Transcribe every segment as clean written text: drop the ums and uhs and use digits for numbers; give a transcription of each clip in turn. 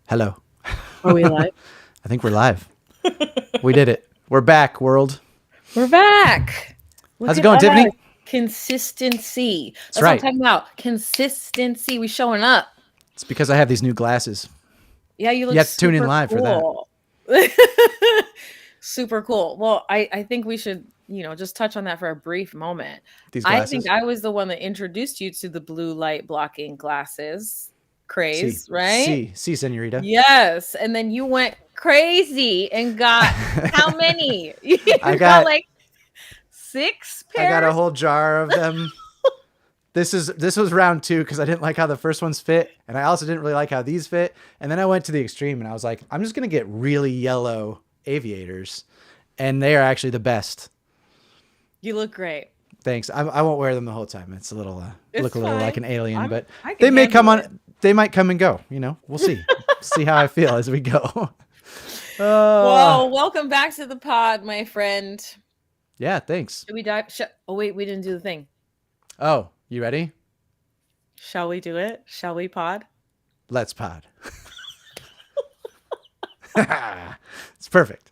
Hello. Are we live? I think we're live. We did it. We're back, world. We're back. Look How's it at going, us. Tiffany? Consistency. That's That's what I'm right. talking about. Consistency. We showing up. It's because I have these new glasses. Yeah, you You look have to tune in super live for that. cool. Super cool. Well, I think we should, just touch on that for a brief moment. These I think glasses. I was the one that introduced you to the blue light blocking glasses See, craze, right? senorita. Yes. And then you went crazy and got how many? You I got got like 6 I got a pairs? whole jar of them. This was round 2 because I didn't like how the first ones fit, and I also didn't really like how these fit. And then I went to the extreme, and I was like, I'm just gonna get really yellow aviators, and they are actually the best. You look great. Thanks. I won't wear them the whole time. It's a little look a little like an alien, but I they can may come handle on. They might come and go. We'll see. See how I feel as we go. Well, welcome back to the pod, my friend. Yeah. Thanks. Should we dive? Oh wait, we didn't do the thing. Oh, you ready? Shall we do it? Shall we pod? Let's pod. It's perfect.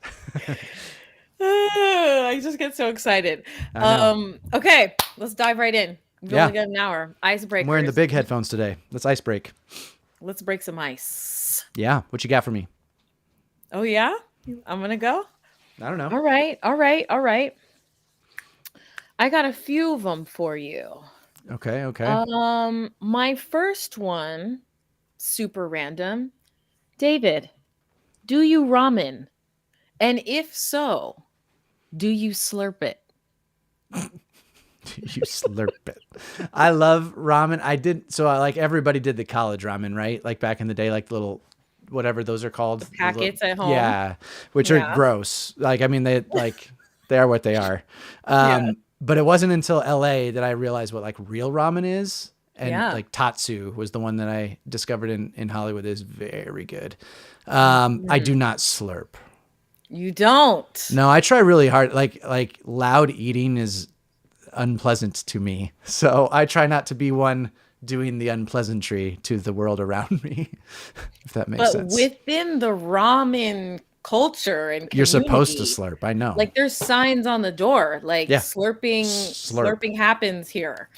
I just get so excited. I know. Okay, let's dive right in. We've only got an hour. Icebreakers. I'm wearing the big headphones today. Let's ice break. Let's break some ice. Yeah. What you got for me? Oh yeah? I'm gonna go? I don't know. All right. I got a few of them for you. Okay. My first one, super random. David, do you ramen? And if so, do you slurp it? You slurp it. I love ramen. I did. So I like everybody did the college ramen, right? Like back in the day, like the little, whatever those are called. The packets little, at home. Yeah. Which are gross. Like, I mean, they are what they are. But it wasn't until LA that I realized what like real ramen is. And like Tatsu was the one that I discovered in Hollywood is very good. I do not slurp. You don't? No, I try really hard. Like loud eating is unpleasant to me. So I try not to be one doing the unpleasantry to the world around me, if that makes sense. But within the ramen culture and community, you're supposed to slurp. I know. Like there's signs on the door, like slurping happens here.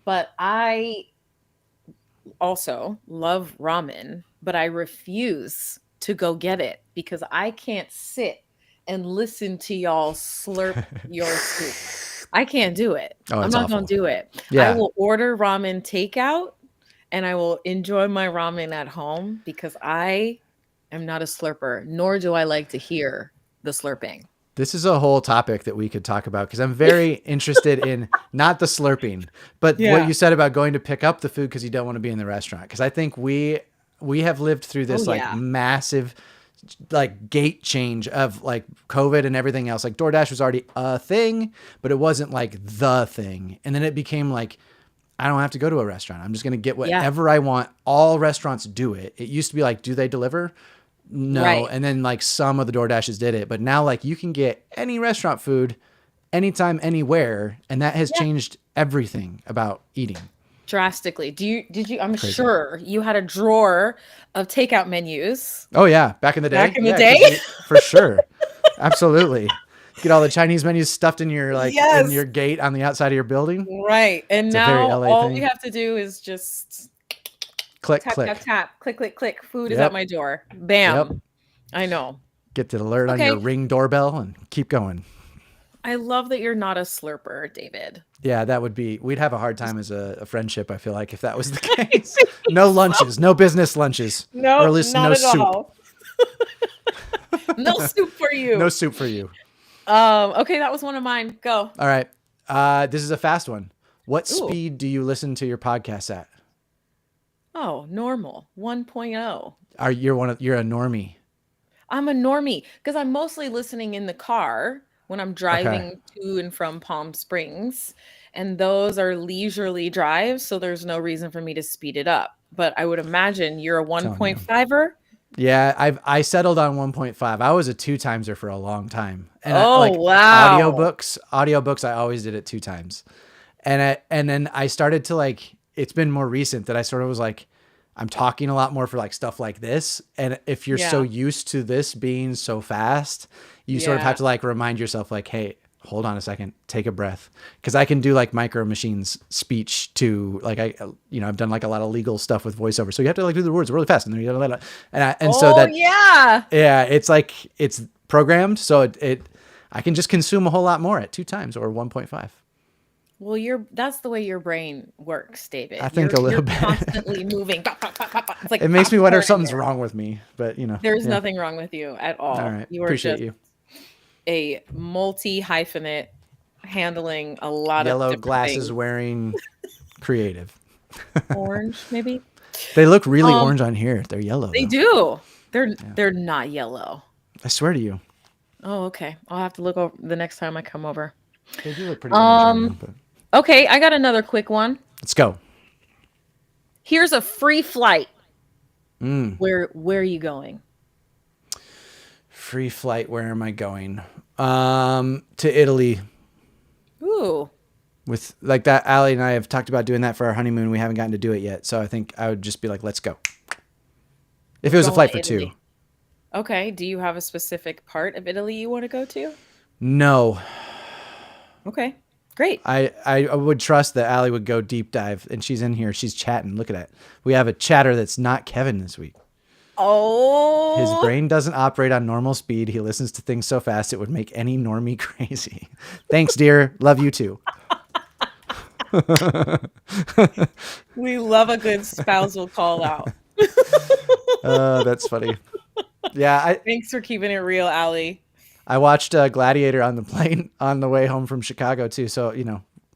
But I also love ramen, but I refuse to go get it because I can't sit and listen to y'all slurp your soup. I can't do it. I'm not going to do it. Yeah. I will order ramen takeout and I will enjoy my ramen at home because I am not a slurper, nor do I like to hear the slurping. This is a whole topic that we could talk about because I'm very interested in not the slurping, but what you said about going to pick up the food because you don't want to be in the restaurant. Because I think we have lived through this massive like gate change of like COVID and everything else. Like DoorDash was already a thing, but it wasn't like the thing. And then it became like, I don't have to go to a restaurant. I'm just going to get whatever I want. All restaurants do it. It used to be like, do they deliver? No. Right. And then like some of the DoorDashes did it, but now like you can get any restaurant food anytime, anywhere. And that has changed everything about eating. Drastically. I'm Crazy. Sure you had a drawer of takeout menus. Oh yeah. Back in the day. For sure. Absolutely. Get all the Chinese menus stuffed in your in your gate on the outside of your building. Right. And it's now all we have to do is just click, tap, click. Tap, tap, click, click, click. Food is at my door. Bam. Yep. I know. Get the alert on your Ring doorbell and keep going. I love that you're not a slurper, David. Yeah, we'd have a hard time as a friendship, I feel like, if that was the case. No lunches, no business lunches. No, or at least not no at soup. All. No soup for you. No soup for you. Okay, that was one of mine. Go. All right. This is a fast one. What speed do you listen to your podcasts at? Oh, normal. 1.0. You're a normie. I'm a normie because I'm mostly listening in the car when I'm driving to and from Palm Springs. And those are leisurely drives, so there's no reason for me to speed it up. But I would imagine you're a 1.5er. Yeah, I settled on 1.5. I was a 2-timeser for a long time. And wow. Audiobooks I always did it 2 times. And then I started to like, it's been more recent that I sort of was like, I'm talking a lot more for like stuff like this. And if you're so used to this being so fast, you sort of have to like remind yourself like, hey, hold on a second, take a breath. Cause I can do like Micro Machines speech to like, I've done like a lot of legal stuff with voiceover. So you have to like do the words really fast and then it's like, it's programmed. So I can just consume a whole lot more at 2 times or 1.5. Well, that's the way your brain works, David. I think a little bit. Constantly moving. It's like it makes me wonder if something's wrong with me, but there's nothing wrong with you at all. All right, you are appreciate you. A multi-hyphenate handling a lot yellow of glasses things. Wearing creative. Orange, maybe. They look really orange on here. They're yellow. They do. They're not yellow. I swear to you. Oh, okay. I'll have to look over the next time I come over. They do look pretty orange right now, but... Okay, I got another quick one. Let's go. Here's a free flight. Where are you going? Free flight. Where am I going? To Italy. Ooh. With like that, Allie and I have talked about doing that for our honeymoon. We haven't gotten to do it yet. So I think I would just be like, let's go. If it was a flight for 2. Okay. Do you have a specific part of Italy you want to go to? No. Okay. Great. I would trust that Allie would go deep dive, and she's in here. She's chatting. Look at that. We have a chatter that's not Kevin this week. Oh. His brain doesn't operate on normal speed. He listens to things so fast it would make any normie crazy. Thanks, dear. Love you too. We love a good spousal call out. That's funny. Yeah. Thanks for keeping it real, Allie. I watched Gladiator on the plane on the way home from Chicago too. So,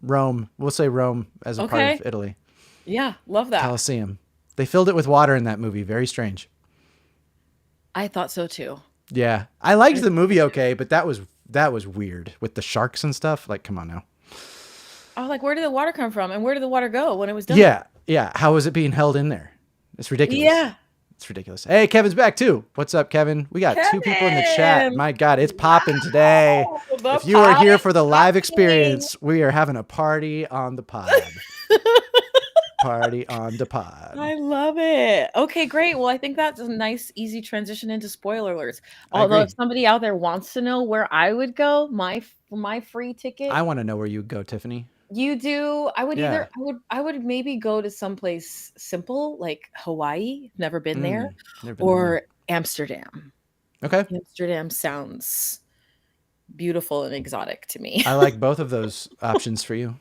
Rome, we'll say Rome as a part of Italy. Yeah. Love that. Colosseum. They filled it with water in that movie. Very strange. I thought so too. Yeah. I liked the movie. Okay. But that was weird with the sharks and stuff. Like, come on now. I was like, where did the water come from? And where did the water go when it was done? Yeah. Yeah. How was it being held in there? It's ridiculous. Yeah. It's ridiculous. Hey, Kevin's back too. What's up, Kevin? We got 2 people in the chat. My God, it's popping today. If you are here for the live experience, we are having a party on the pod. Party on the pod. I love it. Okay, great. Well, I think that's a nice, easy transition into spoiler alerts. Although if somebody out there wants to know where I would go, my free ticket. I want to know where you would go, Tiffany. You do. I would I would maybe go to someplace simple like Hawaii. Never been there. Or Amsterdam. Okay. Amsterdam sounds beautiful and exotic to me. I like both of those options for you.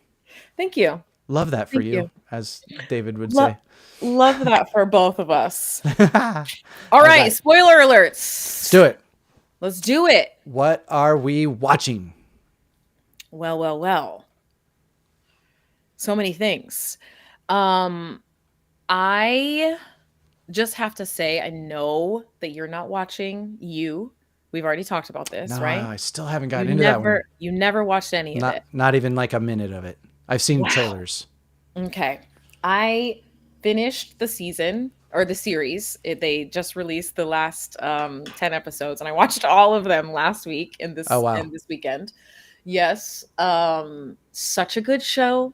Thank you. Love that for you, as David would say. Love that for both of us. All right, spoiler alerts. Let's do it. Let's do it. What are we watching? Well. So many things. I just have to say, I know that you're not watching You. We've already talked about this, right? I still haven't gotten into that one. You never watched any of it. Not even like a minute of it. I've seen trailers. Okay. I finished the season or the series. They just released the last 10 episodes, and I watched all of them last week and this weekend. Yes. Such a good show.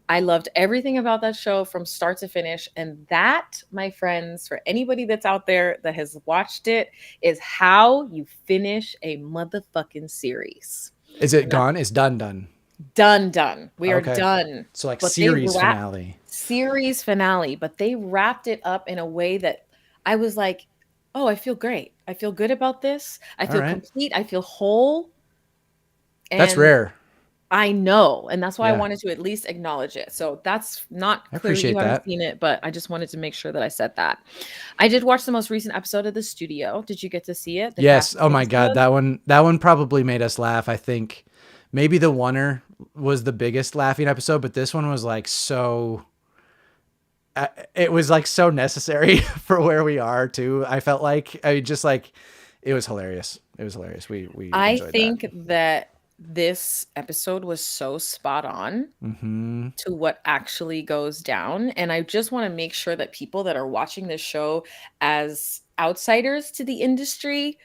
I loved everything about that show from start to finish. And that, my friends, for anybody that's out there that has watched it, is how you finish a motherfucking series. Is it gone? It's done. Done. We are done. So like series finale. Series finale. But they wrapped it up in a way that I was like, oh, I feel great. I feel good about this. I feel complete. I feel whole. And that's rare. I know. And that's why I wanted to at least acknowledge it. So that's not clear you haven't seen it, but I just wanted to make sure that I said that. I did watch the most recent episode of The Studio. Did you get to see it? Yes. Oh my God. That one probably made us laugh. I think maybe the Oneer was the biggest laughing episode, but this one was like it was like so necessary for where we are too. I felt like it was hilarious. It was hilarious. I think that this episode was so spot on to what actually goes down. And I just want to make sure that people that are watching this show as outsiders to the industry,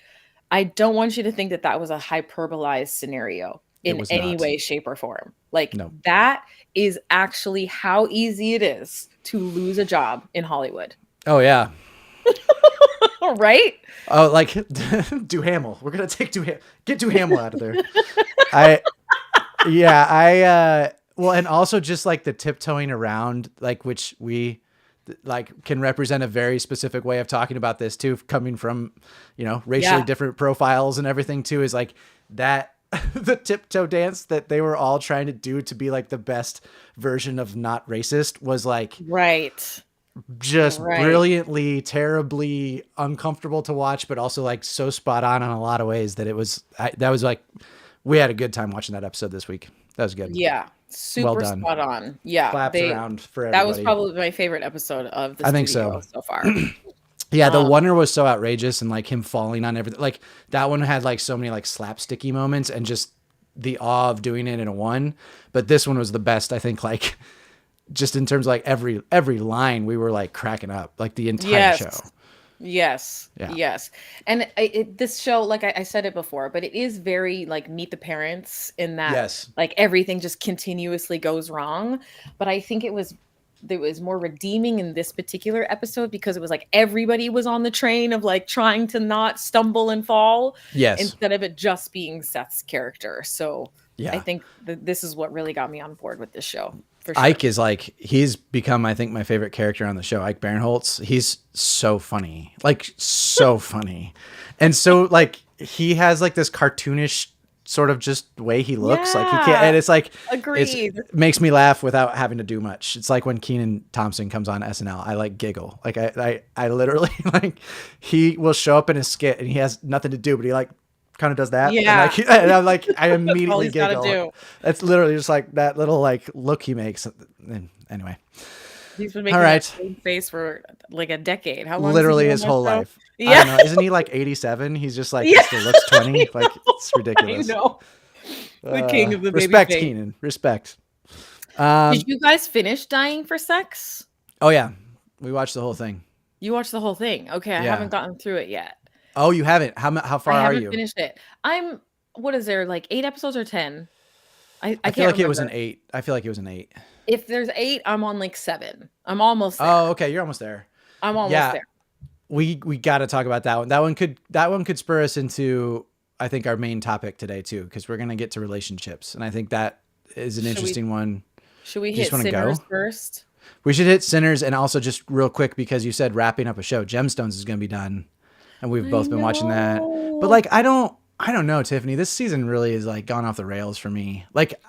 I don't want you to think that that was a hyperbolized scenario. in any way, shape, or form. Like no. that is actually how easy it is to lose a job in Hollywood. Oh yeah. Right? Oh, like Duhamel. We're gonna take get Duhamel out of there. Well, and also just like the tiptoeing around, like which we like can represent a very specific way of talking about this too, coming from, you know, racially different profiles and everything too, is like that the tiptoe dance that they were all trying to do to be like the best version of not racist was like just brilliantly, terribly uncomfortable to watch, but also like so spot on in a lot of ways that it was, that was like, we had a good time watching that episode this week. That was good. Yeah. Super well done. Spot on. Yeah. Claps around for everybody. That was probably my favorite episode of the studio so far. Yeah, the Wonder was so outrageous, and like him falling on everything. Like that one had like so many like slapsticky moments and just the awe of doing it in a one. But this one was the best, I think, like just in terms of like every line we were like cracking up like the entire show. Yes. Yeah. Yes. And this show, like I said it before, but it is very like Meet the Parents in that like everything just continuously goes wrong. But I think it was more redeeming in this particular episode because it was like everybody was on the train of like trying to not stumble and fall. Yes. Instead of it just being Seth's character. So I think this is what really got me on board with this show. Sure. Ike is like, he's become, I think, my favorite character on the show. Ike Barinholtz. He's so funny, like so funny. And so like, he has like this cartoonish sort of just way he looks like he can't, and it's like, agreed. It makes me laugh without having to do much. It's like when Kenan Thompson comes on SNL, I like giggle. Like I literally like, he will show up in a skit and he has nothing to do, but he like kind of does that. Yeah. And I'm like, I immediately giggle. It's literally just like that little like look he makes. Anyway. He's been making that same face for like a decade. How long? Literally his whole life. Yeah. I don't know. Isn't he like 87? He's just like, he still looks 20. Like it's ridiculous. I know. The king of the baby respect, face. Kenan. Respect. Did you guys finish Dying for Sex? Oh yeah. We watched the whole thing. You watched the whole thing. Okay. I haven't gotten through it yet. Oh, you haven't? How far are you? I haven't finished it. What is there, like 8 episodes or 10? I feel like remember. It was an 8. I feel like it was an 8. If there's 8, I'm on like 7. I'm almost there. Oh, okay. You're almost there. I'm almost there. We got to talk about that one. That one could spur us into, I think, our main topic today too, because we're going to get to relationships. And I think that is an interesting one. Should we hit Sinners first? We should hit Sinners, and also just real quick, because you said wrapping up a show. Gemstones is going to be done. And we've both been watching that. But like, I don't know, Tiffany. This season really is like gone off the rails for me. Like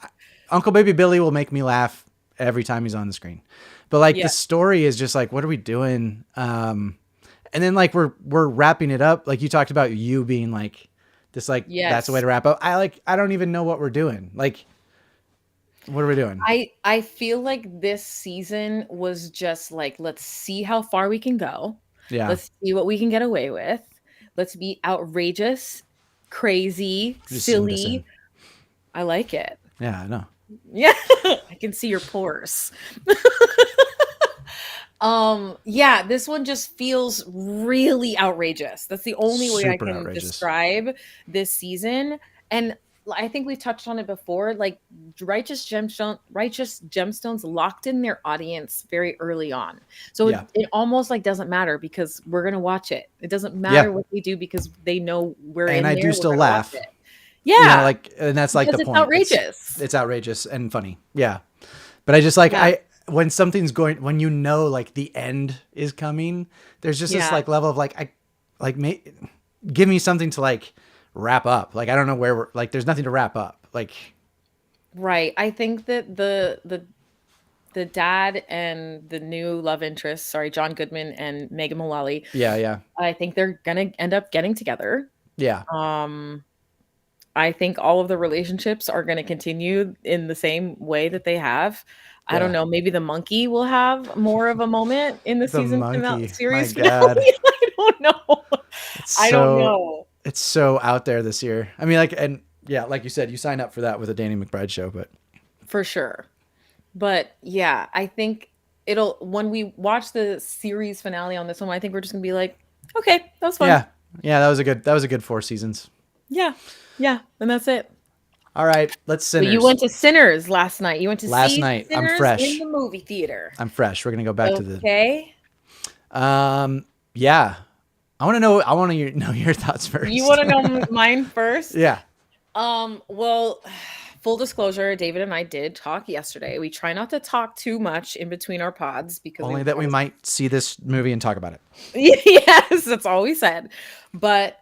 Uncle Baby Billy will make me laugh every time he's on the screen. But like the story is just like, what are we doing? And then like we're wrapping it up. Like you talked about you being like this, like that's the way to wrap up. I don't even know what we're doing. Like, what are we doing? I feel like this season was just like, let's see how far we can go. Yeah. Let's see what we can get away with. Let's be outrageous, crazy, silly. I like it. Yeah, I know. Yeah. I can see your pores. Yeah, this one just feels really outrageous. That's the only way I can describe this season. And I think we've touched on it before. Like Righteous Gemstones locked in their audience very early on. So it almost like doesn't matter because we're going to watch it. It doesn't matter what we do because they know we're in there. And I do still laugh. Yeah. You know, like, and that's like the point. It's outrageous. It's outrageous and funny. Yeah. But I just like, when something's going, when you know, like the end is coming, there's just this like level of like, give me something to like wrap up. Like, I don't know where we're like, there's nothing to wrap up. Like, right. I think that the dad and the new love interest, John Goodman and Megan Mullally. Yeah. I think they're going to end up getting together. Yeah. I think all of the relationships are going to continue in the same way that they have. I don't know. Maybe the monkey will have more of a moment in the season series finale. I don't know. I don't know. It's so out there this year. I mean, like, and yeah, like you said, you signed up for that with a Danny McBride show, but for sure. But yeah, I think when we watch the series finale on this one, I think we're just gonna be like, okay, that was fun. Yeah, that was a good 4 seasons. Yeah, and that's it. All right, let's Sinners. Well, you went to Sinners last night. You went to last see night. Sinners I'm fresh in the movie theater. I'm fresh. We're gonna go back to the. Okay. Yeah. I want to know. I want to know your thoughts first. You want to know mine first? Yeah. Well, full disclosure, David and I did talk yesterday. We try not to talk too much in between our pods because only that we might see this movie and talk about it. Yes, that's all we said. But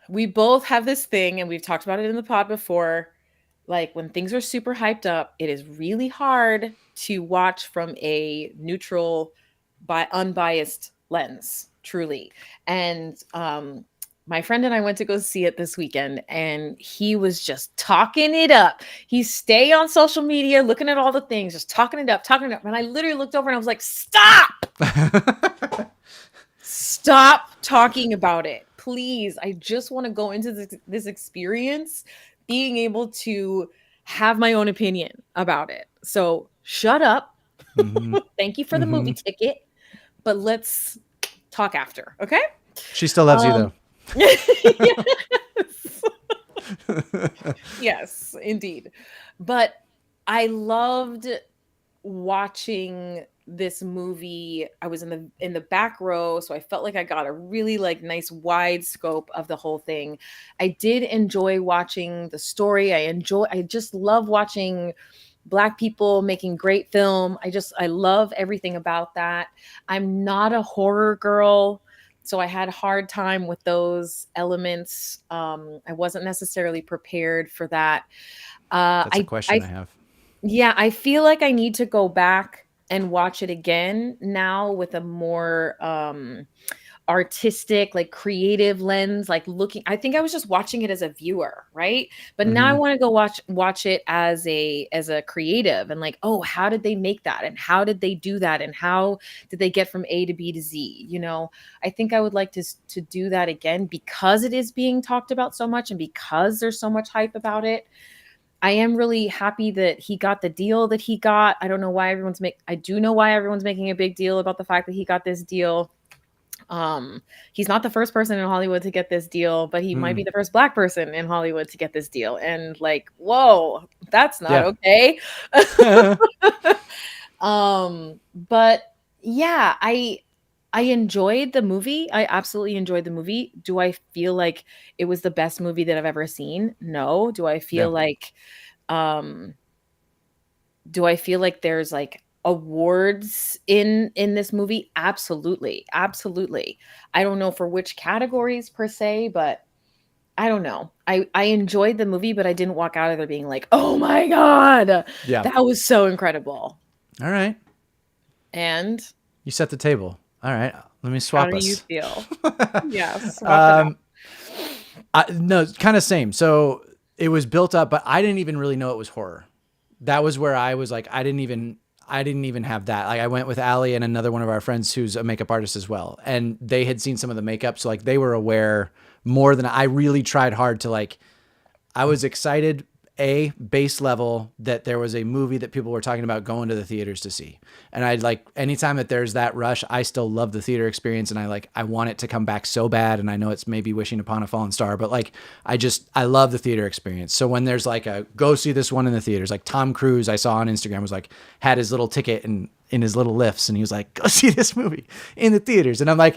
we both have this thing, and we've talked about it in the pod before. Like when things are super hyped up, it is really hard to watch from a neutral, unbiased lens, truly. And my friend and I went to go see it this weekend, and he was just talking it up. He stay on social media, looking at all the things, just talking it up. And I literally looked over and I was like, stop! Stop talking about it. Please. I just want to go into this experience being able to have my own opinion about it. So shut up. Mm-hmm. Thank you for the movie ticket, but let's talk after. Okay. She still loves you though. Yes, indeed. But I loved watching this movie. I was in the back row, so I felt like I got a really like nice wide scope of the whole thing. I did enjoy watching the story. I just love watching Black people making great film. I love everything about that. I'm not a horror girl, so I had a hard time with those elements. I wasn't necessarily prepared for that. That's a question I have. Yeah, I feel like I need to go back and watch it again now with a more artistic, like creative lens, like looking. I think I was just watching it as a viewer, right? But now I want to go watch it as a creative and like, oh, how did they make that? And how did they do that? And how did they get from A to B to Z? You know, I think I would like to do that again because it is being talked about so much and because there's so much hype about it. I am really happy that he got the deal that he got. I don't know why I do know why everyone's making a big deal about the fact that he got this deal. He's not the first person in Hollywood to get this deal, but he might be the first Black person in Hollywood to get this deal. And like, whoa, that's not okay. But yeah, I enjoyed the movie. I absolutely enjoyed the movie. Do I feel like it was the best movie that I've ever seen? No. Do I feel like there's like awards in this movie? Absolutely. Absolutely. I don't know for which categories per se, but I don't know. I enjoyed the movie, but I didn't walk out of there being like, oh my God, that was so incredible. All right. And you set the table. All right, let me swap us. How do you feel? Yes. No, kind of same. So it was built up, but I didn't even really know it was horror. That was where I was like, I didn't even have that. Like I went with Allie and another one of our friends who's a makeup artist as well. And they had seen some of the makeup. So like they were aware more than I really tried hard to like, I was excited, base level, that there was a movie that people were talking about going to the theaters to see. And I'd like, anytime that there's that rush, I still love the theater experience. And I want it to come back so bad. And I know it's maybe wishing upon a fallen star, but like, I love the theater experience. So when there's like go see this one in the theaters, like Tom Cruise, I saw on Instagram was like, had his little ticket and in his little lifts. And he was like, go see this movie in the theaters. And I'm like,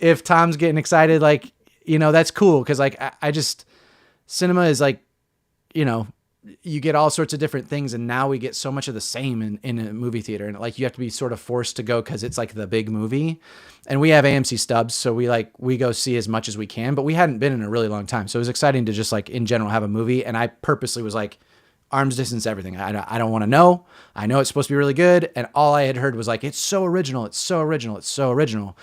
if Tom's getting excited, like, you know, that's cool. Cause like, I just, cinema is like, you know, you get all sorts of different things, and now we get so much of the same in a movie theater, and like you have to be sort of forced to go because it's like the big movie. And we have AMC stubs, so we go see as much as we can, but we hadn't been in a really long time, so it was exciting to just like in general have a movie. And I purposely was like, arm's distance everything. I don't want to know. I know it's supposed to be really good, and all I had heard was like, it's so original, it's so original, it's so original.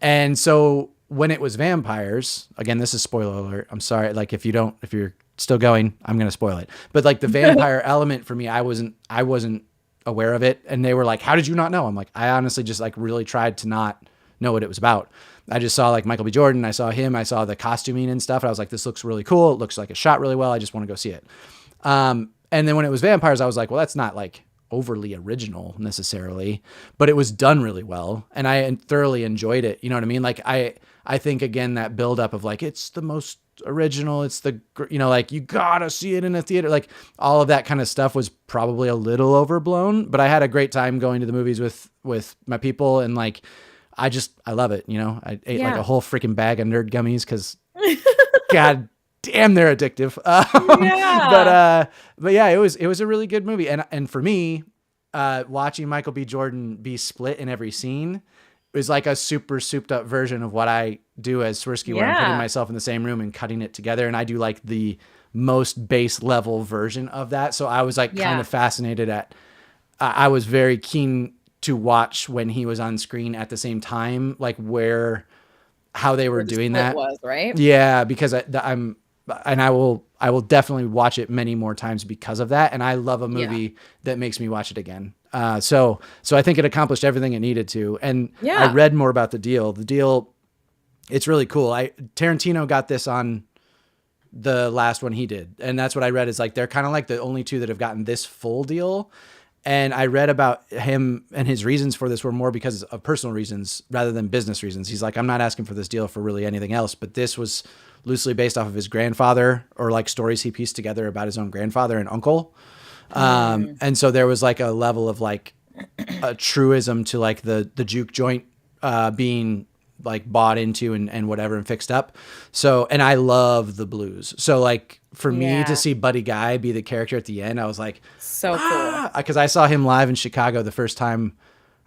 And so when it was vampires, again, this is spoiler alert. I'm sorry, like if you're still going, I'm going to spoil it. But like the vampire element for me, I wasn't aware of it. And they were like, how did you not know? I'm like, I honestly just like really tried to not know what it was about. I just saw like Michael B. Jordan. I saw him. I saw the costuming and stuff. And I was like, this looks really cool. It looks like it shot really well. I just want to go see it. And then when it was vampires, I was like, well, that's not like overly original necessarily, but it was done really well. And I thoroughly enjoyed it. You know what I mean? Like I think again, that buildup of like, it's the most original. It's the, like you gotta see it in a theater. Like all of that kind of stuff was probably a little overblown, but I had a great time going to the movies with my people. And like, I love it. I ate like a whole freaking bag of nerd gummies because God damn, they're addictive. But yeah, it was a really good movie. And for me, watching Michael B. Jordan be split in every scene is like a super souped up version of what I do as Swirsky, where I'm putting myself in the same room and cutting it together. And I do like the most base level version of that. So I was like kind of fascinated I was very keen to watch when he was on screen at the same time, like how they were doing that. Was, right? Yeah. Because I will definitely watch it many more times because of that. And I love a movie that makes me watch it again. So I think it accomplished everything it needed to. And I read more about the deal. The deal, it's really cool. Tarantino got this on the last one he did. And that's what I read is like, they're kind of like the only two that have gotten this full deal. And I read about him and his reasons for this were more because of personal reasons rather than business reasons. He's like, I'm not asking for this deal for really anything else, but this was loosely based off of his grandfather or like stories he pieced together about his own grandfather and uncle. And so there was like a level of like a truism to like the juke joint, being like bought into and whatever and fixed up. So, and I love the blues. So like for me to see Buddy Guy be the character at the end, I was like, so cool. Because I saw him live in Chicago the first time.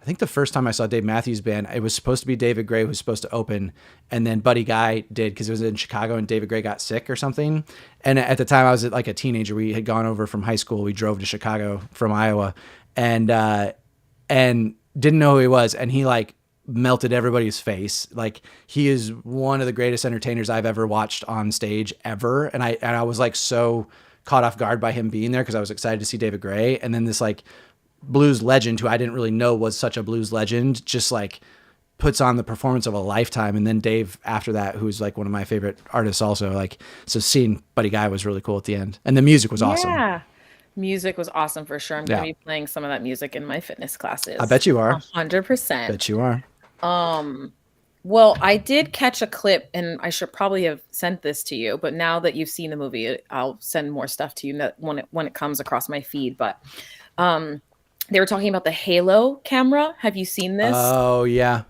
I think the first time I saw Dave Matthews Band, it was supposed to be David Gray who was supposed to open, and then Buddy Guy did because it was in Chicago and David Gray got sick or something. And at the time I was like a teenager. We had gone over from high school. We drove to Chicago from Iowa and didn't know who he was. And he like melted everybody's face. Like he is one of the greatest entertainers I've ever watched on stage ever. And I was like so caught off guard by him being there because I was excited to see David Gray. And then this like blues legend who I didn't really know was such a blues legend just like puts on the performance of a lifetime. And then Dave after that, who's like one of my favorite artists also, like, so seeing Buddy Guy was really cool at the end, and the music was awesome. Yeah, music was awesome for sure. I'm gonna be playing some of that music in my fitness classes. I bet you are. 100%. Bet you are. Well, I did catch a clip, and I should probably have sent this to you, but now that you've seen the movie, I'll send more stuff to you when it comes across my feed. But they were talking about the Halo camera. Have you seen this? Oh, yeah.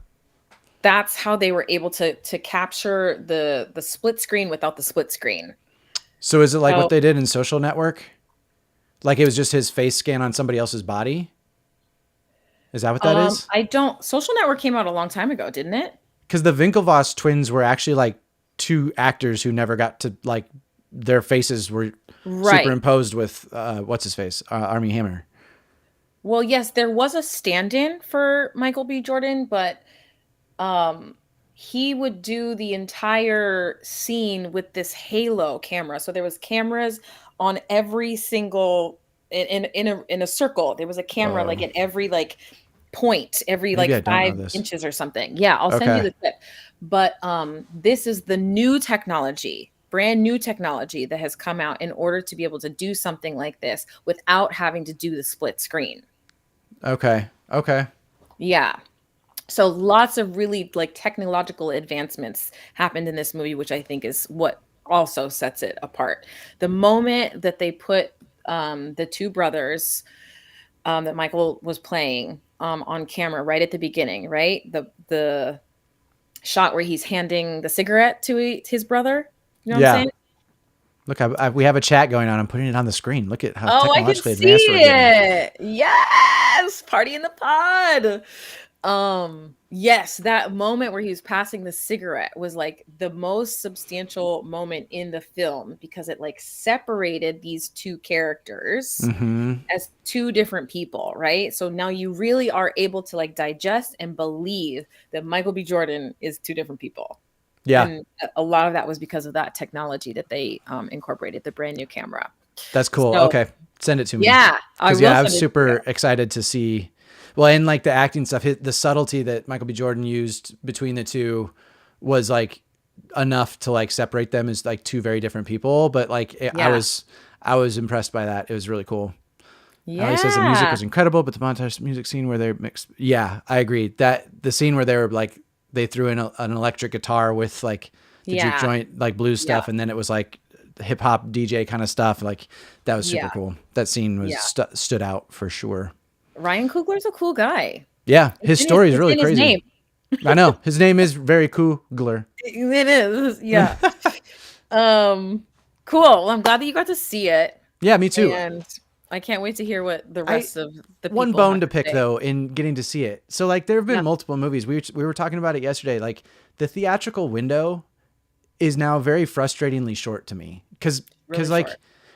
That's how they were able to capture the split screen without the split screen. So is it like what they did in Social Network? Like it was just his face scan on somebody else's body? Is that what that is? Social Network came out a long time ago, didn't it? Because the Winklevoss twins were actually like two actors who never got to like, their faces were superimposed with, what's his face? Armie Hammer. Well, yes, there was a stand-in for Michael B. Jordan, but he would do the entire scene with this Halo camera. So there was cameras on every single in a circle. There was a camera like at every like point, every like 5 inches or something. Yeah, I'll send you the clip. But this is the new technology, brand new technology that has come out in order to be able to do something like this without having to do the split screen. Okay. Yeah. So lots of really like technological advancements happened in this movie, which I think is what also sets it apart. The moment that they put the two brothers that Michael was playing on camera right at the beginning, right? The shot where he's handing the cigarette to his brother. You know what I'm saying? Look, we have a chat going on. I'm putting it on the screen. Look at how technologically advanced we're getting. It. Yes, party in the pod. Yes, that moment where he was passing the cigarette was like the most substantial moment in the film because it like separated these two characters as two different people, right? So now you really are able to like digest and believe that Michael B. Jordan is two different people. Yeah. And a lot of that was because of that technology that they incorporated, the brand new camera. That's cool. So, okay. Send it to me. Yeah. I was super excited to see. Well, and like the acting stuff, the subtlety that Michael B. Jordan used between the two was like enough to like separate them as like two very different people. But like I was impressed by that. It was really cool. Yeah. He says the music was incredible, but the montage music scene where they're mixed. Yeah, I agree. That the scene where they were like, they threw in an electric guitar with like the juke joint, like blues stuff. And then it was like hip hop DJ kind of stuff. Like that was super cool. That scene was stood out for sure. Ryan Coogler's a cool guy. Yeah. His story is really crazy. His name. I know. His name is very Coogler. It is. Yeah. Cool. Well, I'm glad that you got to see it. Yeah, me too. And I can't wait to hear what the rest of the people one bone to pick though in getting to see it. So like there have been multiple movies. We were talking about it yesterday. Like the theatrical window is now very frustratingly short to me because like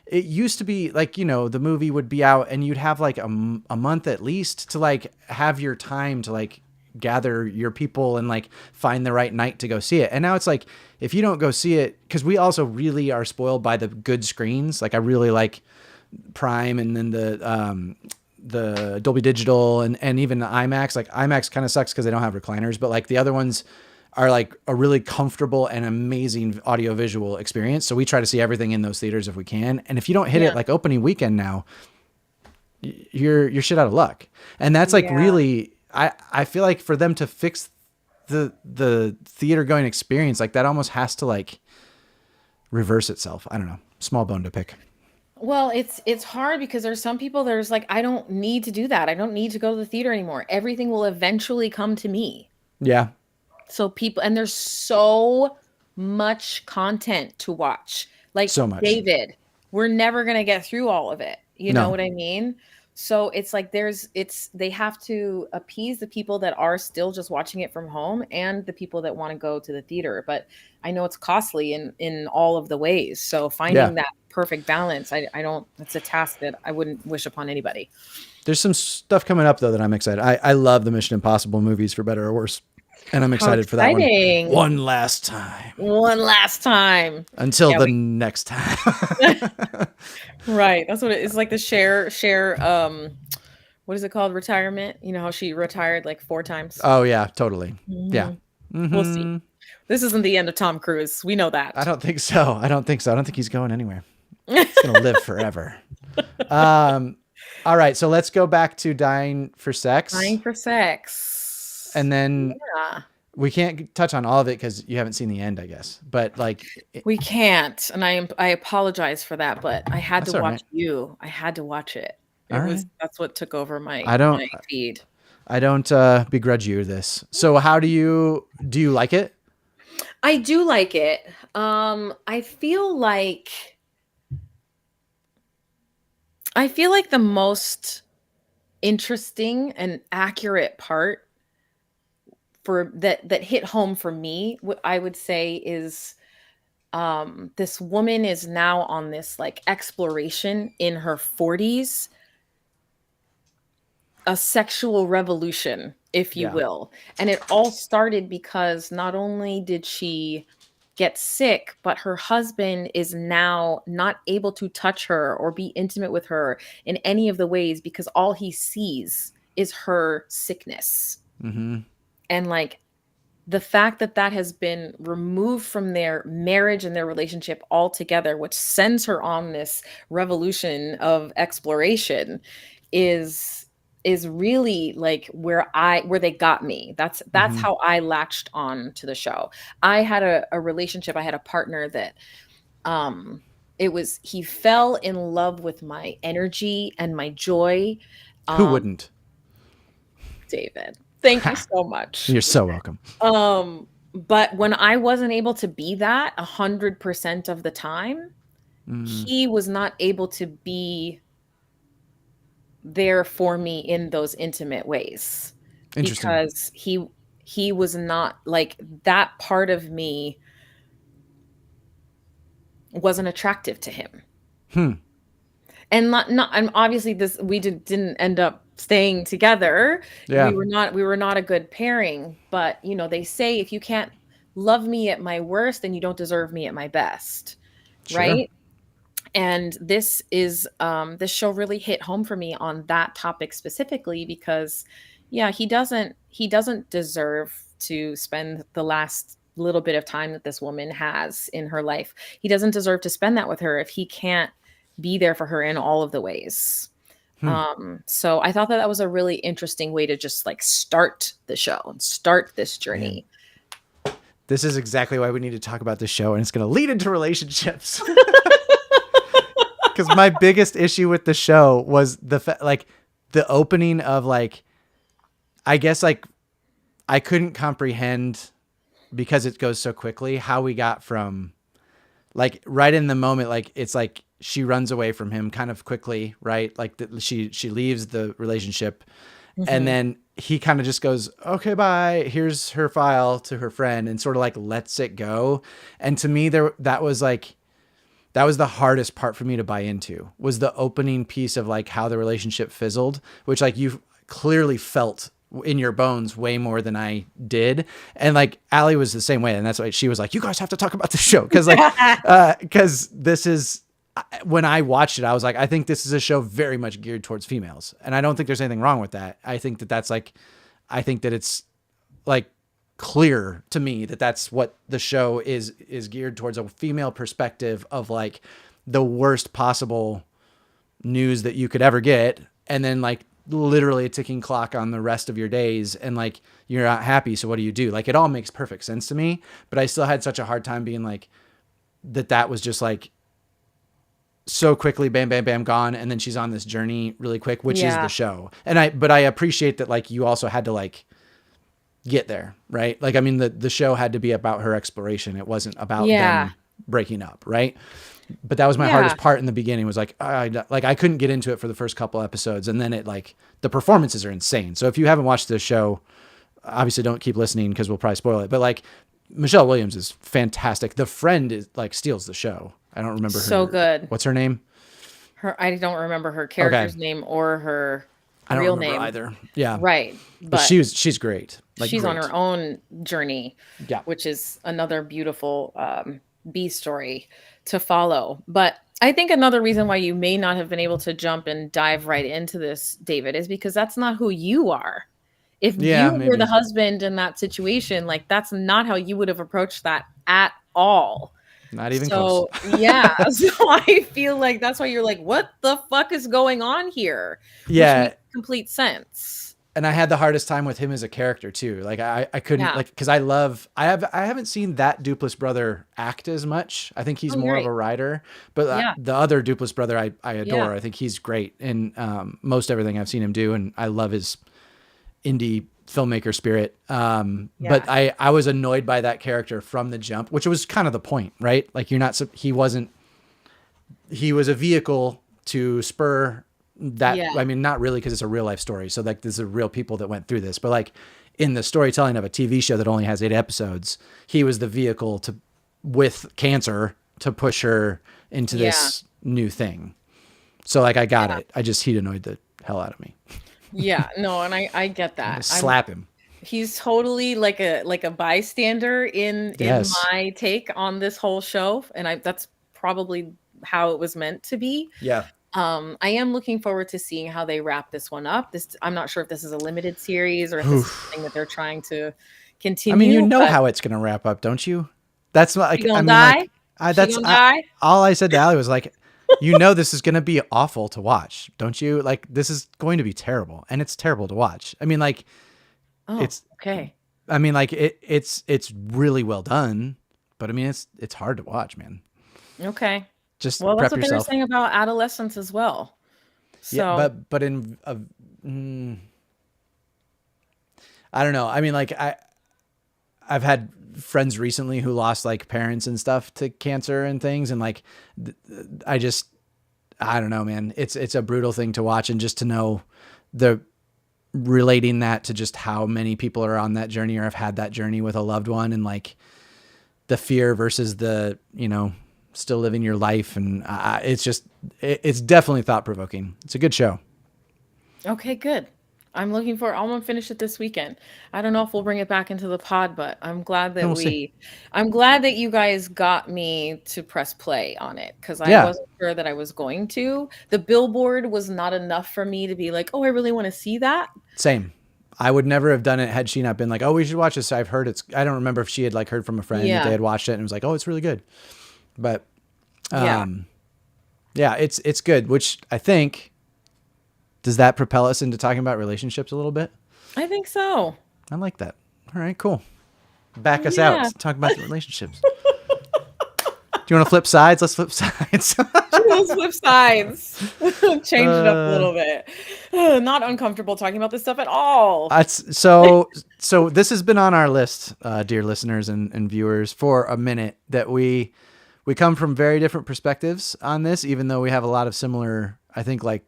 it used to be like, you know, the movie would be out and you'd have like a month at least to like have your time to like gather your people and like find the right night to go see it. And now it's like, if you don't go see it, because we also really are spoiled by the good screens. Like I really like Prime and then the Dolby Digital and even the IMAX. Like IMAX kind of sucks because they don't have recliners, but like the other ones are like a really comfortable and amazing audio visual experience. So we try to see everything in those theaters if we can. And if you don't hit it like opening weekend now, you're shit out of luck. And that's like really, I feel like for them to fix the theater going experience, like that almost has to like reverse itself. I don't know. Small bone to pick. Well, it's hard because there's some people there's like, I don't need to do that. I don't need to go to the theater anymore. Everything will eventually come to me. Yeah. So people, and there's so much content to watch. Like so much. David, we're never going to get through all of it. You know what I mean? So it's like they have to appease the people that are still just watching it from home and the people that want to go to the theater. But I know it's costly in all of the ways. So finding that perfect balance, it's a task that I wouldn't wish upon anybody. There's some stuff coming up though that I'm excited. I love the Mission Impossible movies for better or worse. And I'm excited for that one. One last time. Until the next time. Right. That's what it is. Like the share, what is it called? Retirement. You know how she retired like 4 times? Oh yeah, totally. Mm-hmm. Yeah. Mm-hmm. We'll see. This isn't the end of Tom Cruise. We know that. I don't think so. I don't think he's going anywhere. He's going to live forever. All right. So let's go back to Dying for Sex. And then we can't touch on all of it because you haven't seen the end, I guess. But like we can't, and I apologize for that. But I had to watch you. I had to watch it. That's what took over my feed. I don't begrudge you this. So how do you like it? I do like it. I feel like the most interesting and accurate part for that hit home for me, what I would say is this woman is now on this like exploration in her 40s, a sexual revolution, if you will. And it all started because not only did she get sick, but her husband is now not able to touch her or be intimate with her in any of the ways because all he sees is her sickness. Mm-hmm. And like the fact that has been removed from their marriage and their relationship altogether, which sends her on this revolution of exploration, is really like where they got me. That's mm-hmm. how I latched on to the show. I had a relationship. I had a partner that he fell in love with my energy and my joy. Who wouldn't? David. Thank you so much. You're so welcome. But when I wasn't able to be that 100% of the time, he was not able to be there for me in those intimate ways. Because he was not like that part of me wasn't attractive to him. And and obviously we didn't end up staying together. Yeah. We were not a good pairing, but you know, they say if you can't love me at my worst, then you don't deserve me at my best. Sure. Right? And this show really hit home for me on that topic specifically because he doesn't deserve to spend the last little bit of time that this woman has in her life. He doesn't deserve to spend that with her if he can't be there for her in all of the ways. So I thought that was a really interesting way to just like start the show and start this journey. This is exactly why we need to talk about this show, and it's going to lead into relationships. Because my biggest issue with the show was the opening of like, I guess like I couldn't comprehend, because it goes so quickly, how we got from like right in the moment, like it's like she runs away from him kind of quickly, right? Like she leaves the relationship, and then he kind of just goes, okay, bye. Here's her file to her friend, and sort of like lets it go. And to me, that was the hardest part for me to buy into, was the opening piece of like how the relationship fizzled, which like you clearly felt in your bones way more than I did. And like Allie was the same way. And that's why she was like, you guys have to talk about the show. Cause like, cause this is, when I watched it, I was like, I think this is a show very much geared towards females. And I don't think there's anything wrong with that. I think that it's like clear to me that that's what the show is geared towards, a female perspective of like the worst possible news that you could ever get. And then like literally a ticking clock on the rest of your days, and like you're not happy, so what do you do? Like it all makes perfect sense to me, but I still had such a hard time being like that was just like so quickly bam bam bam gone, and then she's on this journey really quick, which is the show. And I appreciate that like you also had to like get there, right? Like I mean the show had to be about her exploration. It wasn't about them breaking up, right? But that was my hardest part in the beginning, was like, I couldn't get into it for the first couple episodes. And then it like, the performances are insane. So if you haven't watched this show, obviously don't keep listening because we'll probably spoil it. But like Michelle Williams is fantastic. The friend is like steals the show. I don't remember her. So good. What's her name? I don't remember her character's name or her real name either. Yeah. Right. But she's great. Like she's on her own journey, which is another beautiful B story to follow. But I think another reason why you may not have been able to jump and dive right into this, David, is because that's not who you are. If you were the husband in that situation, like that's not how you would have approached that at all. Not even close. Yeah. So I feel like that's why you're like, what the fuck is going on here? Yeah. Which makes complete sense. And I had the hardest time with him as a character too. Like I couldn't like, cause I haven't seen that Duplass brother act as much. I think he's more of a writer, but the other Duplass brother I adore. I think he's great in most everything I've seen him do. And I love his indie filmmaker spirit. But I was annoyed by that character from the jump, which was kind of the point, right? Like he was a vehicle to spur that. I mean, not really, because it's a real life story. So like there's real people that went through this, but like in the storytelling of a TV show that only has 8 episodes, he was the vehicle with cancer to push her into this new thing. So like, I got it. He annoyed the hell out of me. Yeah, no. And I get that. Slap him. He's totally like a bystander in my take on this whole show. And that's probably how it was meant to be. Yeah. I am looking forward to seeing how they wrap this one up. I'm not sure if this is a limited series or if this is something that they're trying to continue. I mean, you know how it's going to wrap up, don't you? That's like, she gonna die? Like, all I said to Allie was like, this is going to be awful to watch, don't you? Like, this is going to be terrible, and it's terrible to watch. I mean, like, it's okay. I mean, like it's really well done, but I mean, it's hard to watch, man. Okay. Just that's prep what yourself. They were saying about adolescence as well. So. Yeah, but I don't know. I mean, like I've had friends recently who lost like parents and stuff to cancer and things, and like I don't know, man. It's a brutal thing to watch, and just to know relating that to just how many people are on that journey or have had that journey with a loved one, and like the fear versus the still living your life. And it's definitely thought-provoking. It's a good show. Okay, good. I'm going to finish it this weekend. I don't know if we'll bring it back into the pod, but I'm glad that I'm glad that you guys got me to press play on it, because I wasn't sure that I was going to. The billboard was not enough for me to be like, oh, I really want to see that. Same. I would never have done it had she not been like, oh, we should watch this. I've heard I don't remember if she had like heard from a friend that they had watched it and was like, oh, it's really good. But it's good, which I think, does that propel us into talking about relationships a little bit? I think so. I like that. All right, cool. back us out. Talk about the relationships. Do you want to flip sides? Let's flip sides. Let's flip sides. Change it up a little bit. Not uncomfortable talking about this stuff at all. So this has been on our list, dear listeners and viewers, for a minute, that we come from very different perspectives on this, even though we have a lot of similar, I think, like,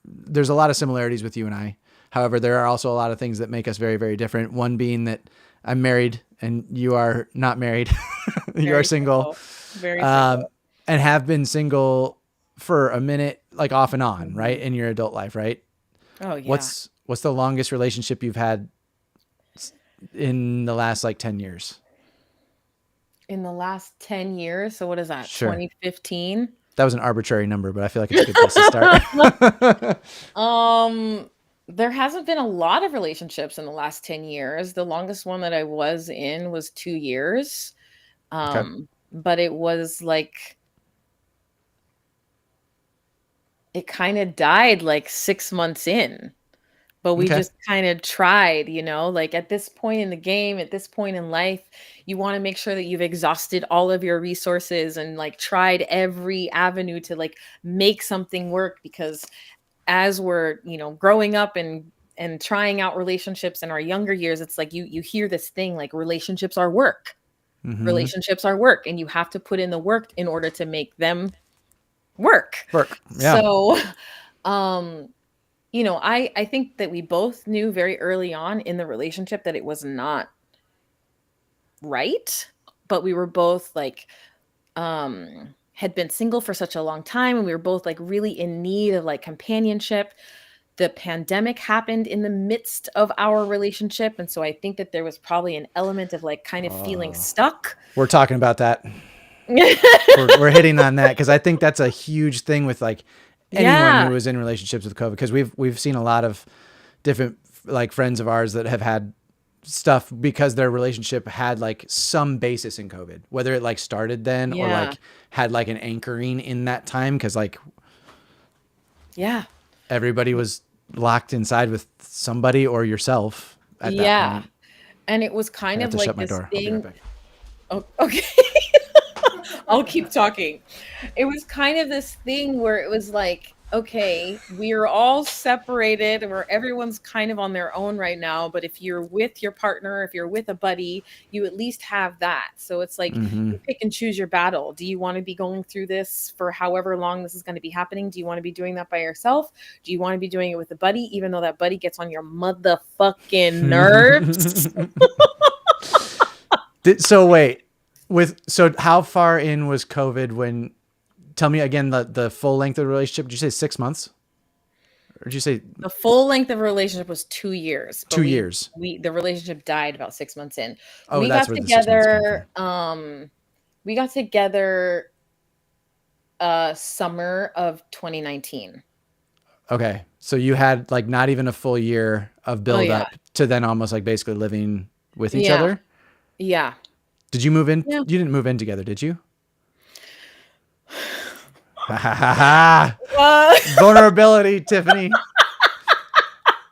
there's a lot of similarities with you and I. However, there are also a lot of things that make us very, very different. One being that I'm married and you are not married. You are single. Very single. And have been single for a minute, like off and on, right? In your adult life, right? Oh, yeah. What's the longest relationship you've had in the last, like, 10 years? In the last 10 years? So what is that? Sure. 2015? That was an arbitrary number, but I feel like it's a good place to start. There hasn't been a lot of relationships in the last 10 years. The longest one that I was in was 2 years. But it was like, it kind of died like 6 months in, but we just kind of tried, like, at this point in the game, at this point in life, you want to make sure that you've exhausted all of your resources and, like, tried every avenue to, like, make something work, because as we're, growing up and trying out relationships in our younger years, it's like you hear this thing like relationships are work. Mm-hmm. Relationships are work, and you have to put in the work in order to make them work. Yeah. So, I think that we both knew very early on in the relationship that it was not right, but we were both like, had been single for such a long time, and we were both like really in need of like companionship. The pandemic happened in the midst of our relationship, and so I think that there was probably an element of like kind of feeling stuck. We're talking about that. we're hitting on that, because I think that's a huge thing with like anyone who is in relationships with COVID, because we've seen a lot of different, like, friends of ours that have had stuff because their relationship had like some basis in COVID, whether it like started then or like had like an anchoring in that time, because like everybody was locked inside with somebody or yourself at that point. And it was kind of like this thing. Oh, okay. I'll keep talking. It was kind of this thing where it was like, okay, we are all separated, or everyone's kind of on their own right now. But if you're with your partner, if you're with a buddy, you at least have that. So it's like, you pick and choose your battle. Do you want to be going through this for however long this is going to be happening? Do you want to be doing that by yourself? Do you want to be doing it with a buddy, even though that buddy gets on your motherfucking nerves? So wait, so how far in was COVID when? Tell me again the full length of the relationship. Did you say 6 months? Or did you say the full length of a relationship was 2 years? 2 years. The relationship died about 6 months in. Oh, we that's got where together. We got together summer of 2019. Okay, so you had like not even a full year of build up to then almost like basically living with each other. Yeah. Did you move in? Yeah. You didn't move in together, did you? Vulnerability, Tiffany.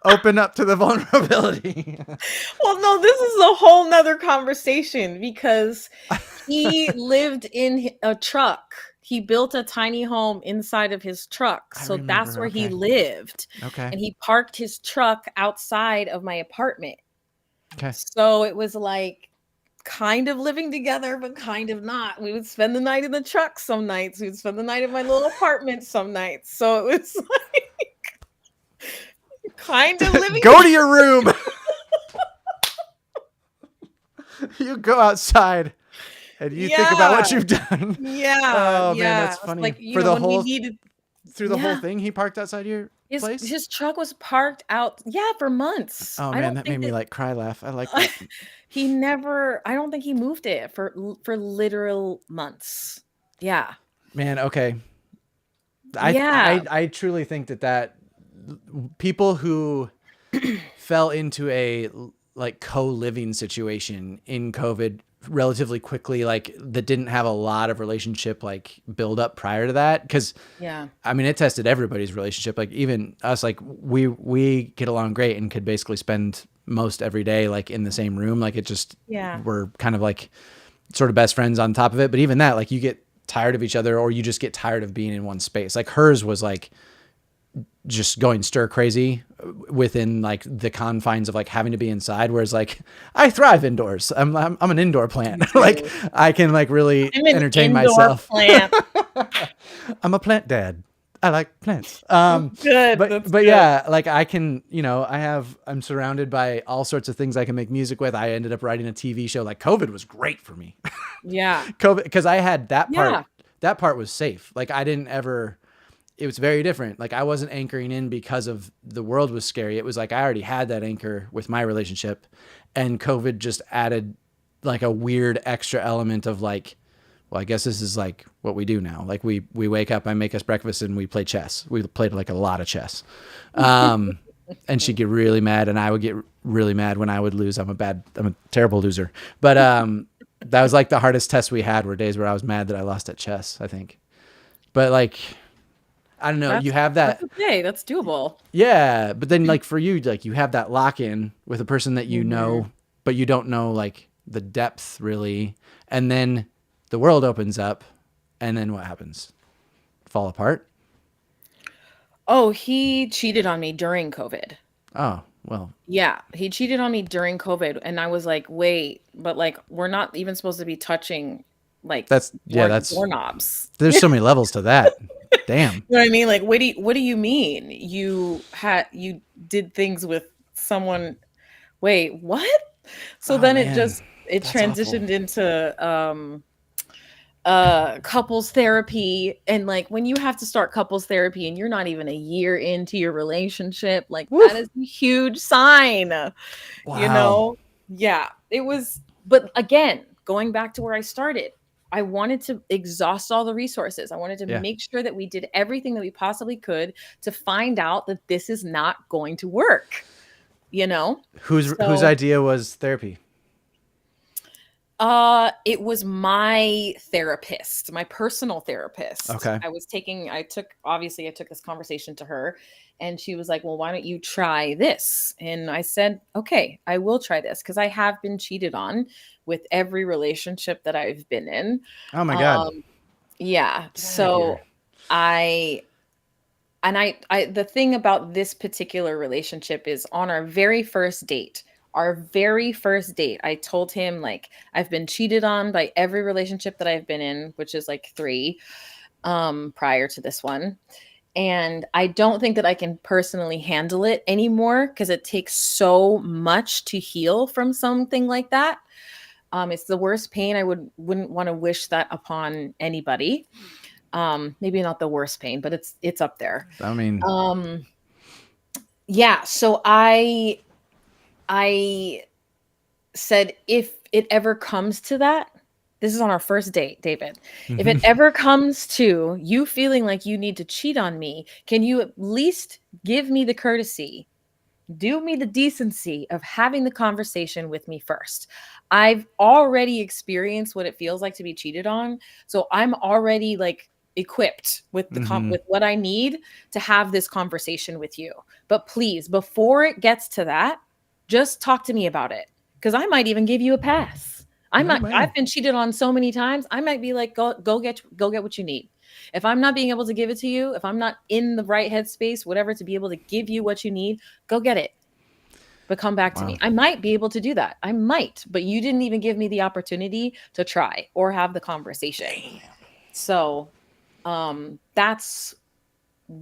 Open up to the vulnerability. Well, no, this is a whole nother conversation, because he lived in a truck. He built a tiny home inside of his truck. So that's where he lived. Okay. And he parked his truck outside of my apartment. Okay. So it was like kind of living together, but kind of not. We would spend the night in the truck some nights. We would spend the night in my little apartment some nights. So it was like kind of living. Go to your room. You go outside and you think about what you've done. Yeah. Oh man, that's funny. Like, for the whole through the whole thing, he parked outside your place? His truck was parked out, for months. Oh man, that made me like cry laugh. I like that. I don't think he moved it for literal months. Yeah. Man, okay. I truly think that people who fell into a like co-living situation in COVID relatively quickly, like that didn't have a lot of relationship like build up prior to that, because I mean, it tested everybody's relationship. Like even us, like we get along great and could basically spend most every day, like in the same room. Like it just, Yeah. we're kind of like sort of best friends on top of it. But even that, like you get tired of each other, or you just get tired of being in one space. Like hers was like just going stir crazy within like the confines of like having to be inside. Whereas like I thrive indoors. I'm an indoor plant. Like I can like really entertain myself. Plant. I'm a plant dad. I like plants. Good. But yeah, like I can, you know, I'm surrounded by all sorts of things I can make music with. I ended up writing a TV show. Like COVID was great for me. Yeah. COVID, because I had that part. Yeah. That part was safe. Like I didn't ever, it was very different. Like I wasn't anchoring in because of the world was scary. It was like I already had that anchor with my relationship, and COVID just added like a weird extra element of like, well, I guess this is like what we do now. Like we wake up, I make us breakfast, and we play chess. We played like a lot of chess. And she'd get really mad, and I would get really mad when I would lose. I'm a terrible loser. But that was like the hardest test we had, were days where I was mad that I lost at chess, I think. But like, I don't know, you have that. That's okay. That's doable. Yeah. But then like for you, like you have that lock in with a person that you know, but you don't know like the depth really. And then the world opens up, and then what happens? Fall apart? Oh, he cheated on me during COVID. Oh, well. Yeah, he cheated on me during COVID, and I was like, wait, but like we're not even supposed to be touching like that's doorknobs. There's so many levels to that. Damn. You know what I mean? Like, what do you mean? You did things with someone. Wait, what? So then man. It transitioned into couples therapy. And like when you have to start couples therapy and you're not even a year into your relationship, like that is a huge sign. Wow. You know? Yeah. It was, but again, going back to where I started, I wanted to exhaust all the resources. I wanted to make sure that we did everything that we possibly could to find out that this is not going to work. You know? Whose idea was therapy? It was my therapist, my personal therapist. Okay. I took this conversation to her, and she was like, well, why don't you try this? And I said, okay, I will try this, because I have been cheated on with every relationship that I've been in. Oh my God. Yeah. So the thing about this particular relationship is, on our very first date, I told him, like, I've been cheated on by every relationship that I've been in, which is like 3 prior to this one. And I don't think that I can personally handle it anymore, because it takes so much to heal from something like that. It's the worst pain. I wouldn't want to wish that upon anybody. Maybe not the worst pain, but it's up there. I mean, yeah. So I said, if it ever comes to that, this is on our first date, David. If it ever comes to you feeling like you need to cheat on me, can you at least give me the courtesy, do me the decency of having the conversation with me first? I've already experienced what it feels like to be cheated on. So I'm already like equipped with with what I need to have this conversation with you. But please, before it gets to that, just talk to me about it, because I might even give you a pass. I've been cheated on so many times. I might be like, go get what you need. If I'm not being able to give it to you, if I'm not in the right headspace, whatever, to be able to give you what you need, go get it. But come back to me. I might be able to do that. I might, but you didn't even give me the opportunity to try or have the conversation. Damn. So that's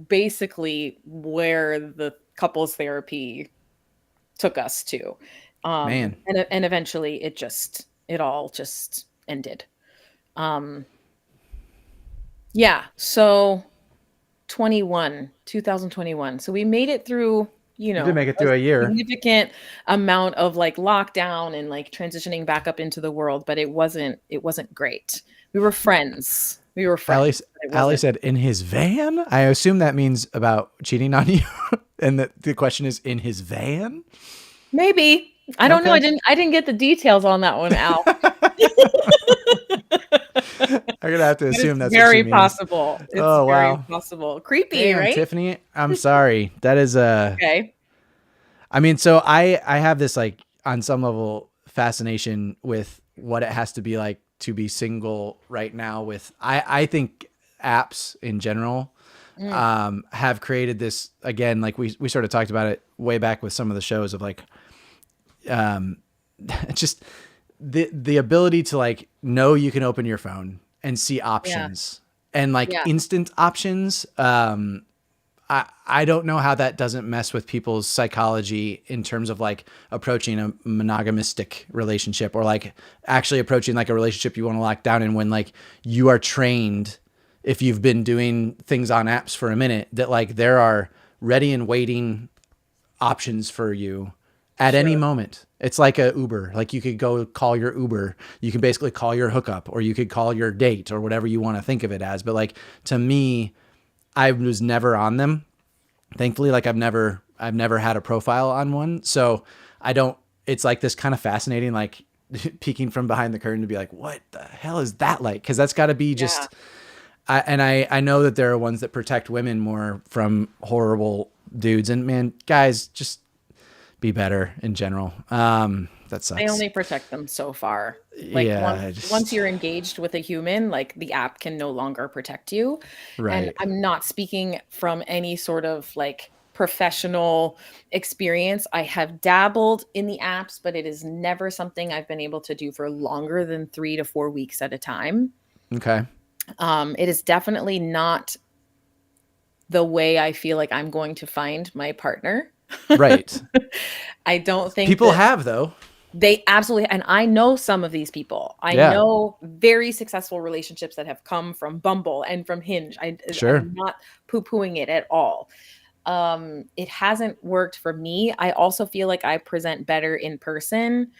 basically where the couples therapy took us to. And eventually it all just ended. Yeah. So 2021. So we made it through, you know, did make it through a year. Significant amount of like lockdown and like transitioning back up into the world, but it wasn't great. We were friends. Allie said, in his van? I assume that means about cheating on you. And the question is, in his van? Maybe. I don't know. I didn't get the details on that one, Al. I'm gonna have to assume that's very possible. It's very possible. Creepy. Damn, right? Tiffany, I'm sorry. That is okay. I mean, so I have this like on some level fascination with what it has to be like to be single right now with, I think apps in general, have created this again, like we sort of talked about it way back with some of the shows of like, just the ability to like know you can open your phone and see options and like instant options. I don't know how that doesn't mess with people's psychology in terms of like approaching a monogamistic relationship or like actually approaching like a relationship you want to lock down in when like you are trained, if you've been doing things on apps for a minute, that like there are ready and waiting options for you at any moment. It's like a Uber. Like you could go call your Uber. You can basically call your hookup, or you could call your date, or whatever you want to think of it as. But like to me, I was never on them. Thankfully, like I've never had a profile on one. So I don't, it's like this kind of fascinating, like peeking from behind the curtain to be like, what the hell is that like? Cause that's gotta be just, I know that there are ones that protect women more from horrible dudes, and man, guys, just be better in general. That sucks. They only protect them so far. Like once you're engaged with a human, like the app can no longer protect you. Right. And I'm not speaking from any sort of like professional experience. I have dabbled in the apps, but it is never something I've been able to do for longer than 3 to 4 weeks at a time. Okay. It is definitely not the way I feel like I'm going to find my partner. Right. I don't think people have though. They absolutely, and I know some of these people. I know very successful relationships that have come from Bumble and from Hinge. I'm not poo-pooing it at all. It hasn't worked for me. I also feel like I present better in person,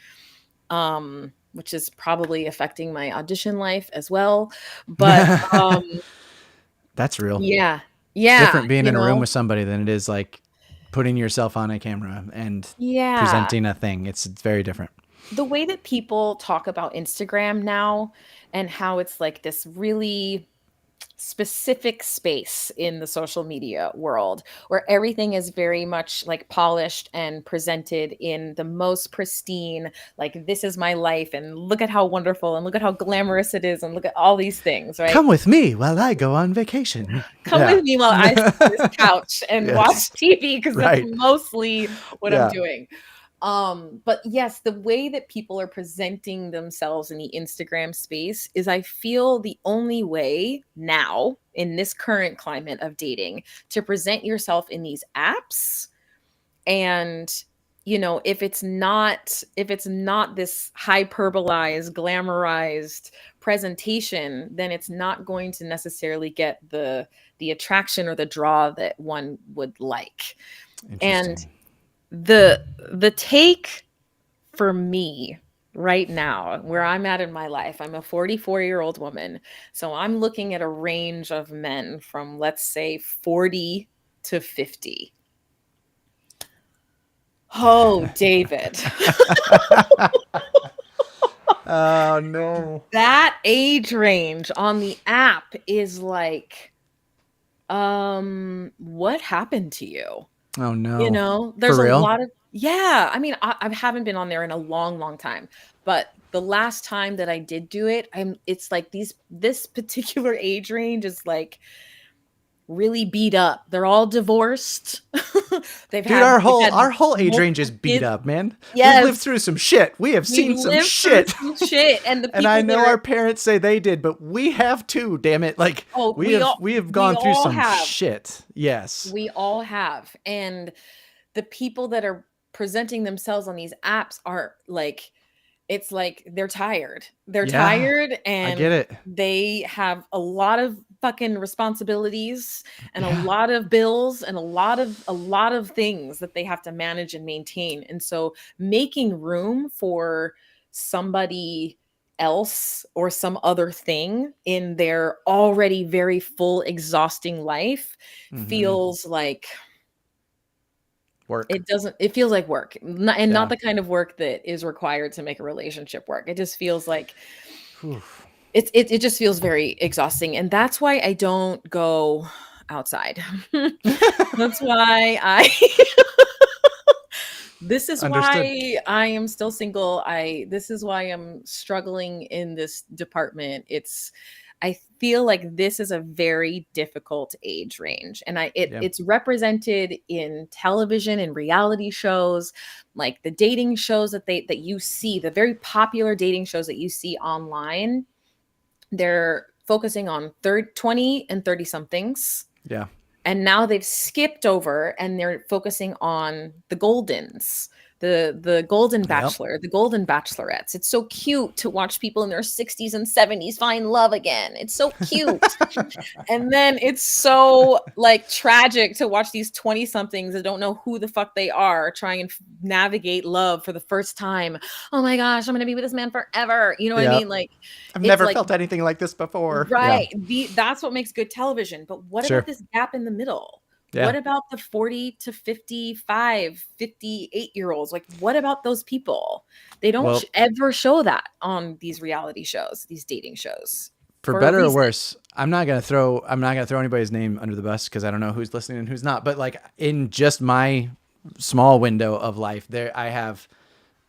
which is probably affecting my audition life as well. But that's real. Yeah. It's different being in a room with somebody than it is like putting yourself on a camera and presenting a thing. It's very different. The way that people talk about Instagram now and how it's like this really specific space in the social media world where everything is very much like polished and presented in the most pristine, like this is my life and look at how wonderful and look at how glamorous it is and look at all these things, right? Come with me while I go on vacation. Come with me while I sit on this couch and watch TV, because that's mostly what I'm doing. But yes, the way that people are presenting themselves in the Instagram space is, I feel, the only way now in this current climate of dating to present yourself in these apps. And, you know, if it's not this hyperbolized, glamorized presentation, then it's not going to necessarily get the attraction or the draw that one would like. And the take for me right now, where I'm at in my life, I'm a 44-year-old woman. So I'm looking at a range of men from, let's say, 40 to 50. Oh, David. Oh, no. That age range on the app is like, what happened to you? Oh no. You know, there's a lot of, I mean, I haven't been on there in a long, long time, but the last time that I did do it, it's like this particular age range is like really beat up. They're all divorced. Our whole age range is beat up, man. Yes. We've lived through some shit. We have seen some shit. And and I know our parents say they did, but we have too, damn it. Like we have gone through some shit. Yes. We all have. And the people that are presenting themselves on these apps are like, it's like they're tired. They're tired, and I get it. They have a lot of fucking responsibilities and a lot of bills and a lot of things that they have to manage and maintain. And so making room for somebody else or some other thing in their already very full, exhausting life feels like work. It feels like work, not the kind of work that is required to make a relationship work. It just feels like it just feels very exhausting. And that's why I don't go outside. That's why This is Understood. why I am still single. This is why I'm struggling in this department. I feel like this is a very difficult age range, and Yeah. it's represented in television and reality shows, like the dating shows that you see, the very popular dating shows that you see online. They're focusing on 20 and 30 somethings. Yeah. And now they've skipped over and they're focusing on the Goldens, the Golden Yep. Bachelor, the Golden Bachelorettes. It's so cute to watch people in their 60s and 70s find love again. It's so cute. And then it's so like tragic to watch these 20 somethings that don't know who the fuck they are trying and navigate love for the first time. Oh my gosh, I'm going to be with this man forever. You know what I mean? Like, I've it's never like, felt anything like this before. right. Yeah. That's what makes good television. But what Sure. about this gap in the middle? Yeah. What about the 40 to 55, 58-year-olds? Like, what about those people? They don't ever show that on these reality shows, these dating shows. For better or worse, I'm not gonna throw anybody's name under the bus because I don't know who's listening and who's not. But like in just my small window of life, I have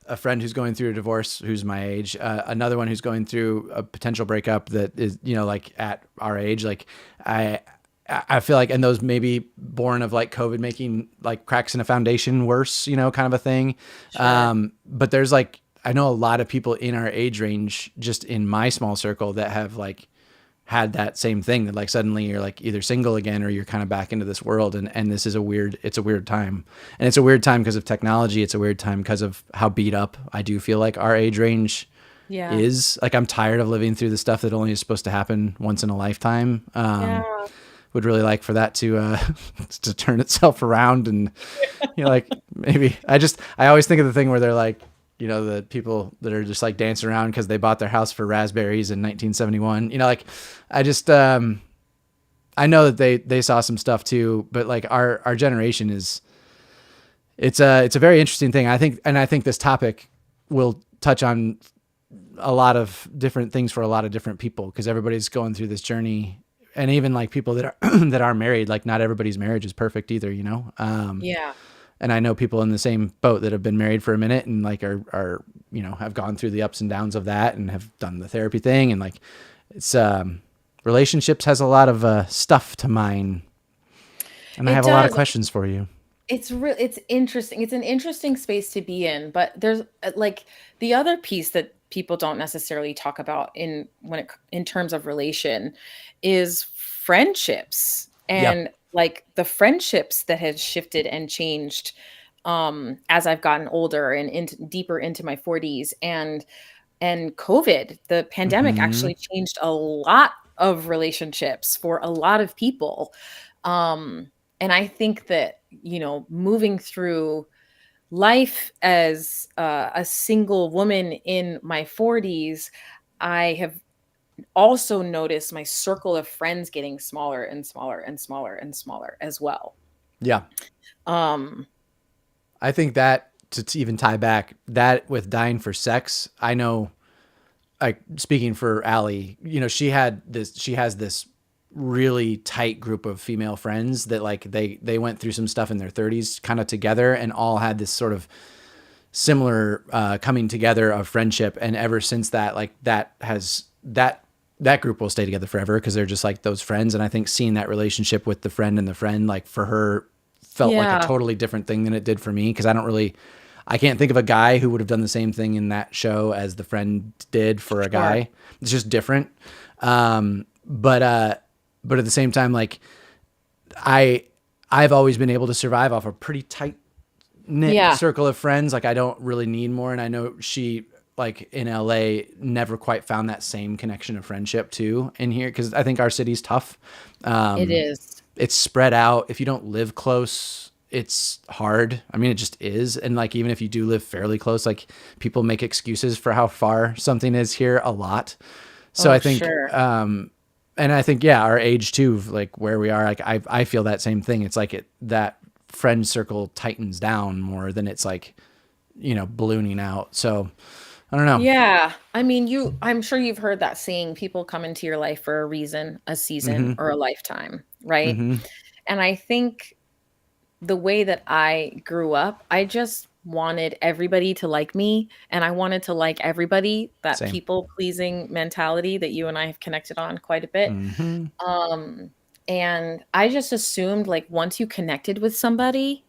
a friend who's going through a divorce who's my age, another one who's going through a potential breakup that is, like at our age. Like I feel like, and those may be born of like COVID making like cracks in a foundation worse, kind of a thing. Sure. But there's like, I know a lot of people in our age range just in my small circle that have like had that same thing, that like suddenly you're like either single again or you're kind of back into this world. And this is it's a weird time. And it's a weird time because of technology. It's a weird time because of how beat up I do feel like our age range is. Like, I'm tired of living through the stuff that only is supposed to happen once in a lifetime. Would really like for that to to turn itself around. And like maybe I always think of the thing where they're like, the people that are just like dancing around because they bought their house for raspberries in 1971. Like I just I know that they saw some stuff too, but like our generation it's a very interesting thing. I think this topic will touch on a lot of different things for a lot of different people because everybody's going through this journey. And even like people that are that are married, like not everybody's marriage is perfect either, Yeah. And I know people in the same boat that have been married for a minute and like are have gone through the ups and downs of that and have done the therapy thing. And like it's relationships has a lot of stuff to mine. And I have a lot of questions for you. It's interesting. It's an interesting space to be in, but there's like the other piece that people don't necessarily talk about in terms of relation is friendships and like the friendships that had shifted and changed as I've gotten older and deeper into my 40s and COVID, the pandemic actually changed a lot of relationships for a lot of people. And I think that, moving through life as a single woman in my 40s, I have also noticed my circle of friends getting smaller and smaller and smaller and smaller as well. Yeah. I think that to even tie back that with dying for sex, I know, like speaking for Allie, she has this really tight group of female friends that like they went through some stuff in their 30s kind of together and all had this sort of similar coming together of friendship. And ever since that, like that group will stay together forever because they're just like those friends. And I think seeing that relationship with the friend and the friend, like for her felt like a totally different thing than it did for me. Because I can't think of a guy who would have done the same thing in that show as the friend did for a guy. It's just different. But at the same time, like I've always been able to survive off a pretty tight knit circle of friends. Like I don't really need more. And I know she, like in LA, never quite found that same connection of friendship too in here. Cause I think our city's tough. It is. It's spread out. If you don't live close, it's hard. I mean, it just is. And like, even if you do live fairly close, like people make excuses for how far something is here a lot. So I think, and I think, our age too, like where we are, like I feel that same thing. It's like that friend circle tightens down more than it's like, ballooning out. So I don't know. Yeah. I mean, I'm sure you've heard that saying, people come into your life for a reason, a season, or a lifetime. Right. And I think the way that I grew up, I just wanted everybody to like me, and I wanted to like everybody, that Same. people-pleasing mentality that you and I have connected on quite a bit. Mm-hmm. And I just assumed, like, once you connected with somebody,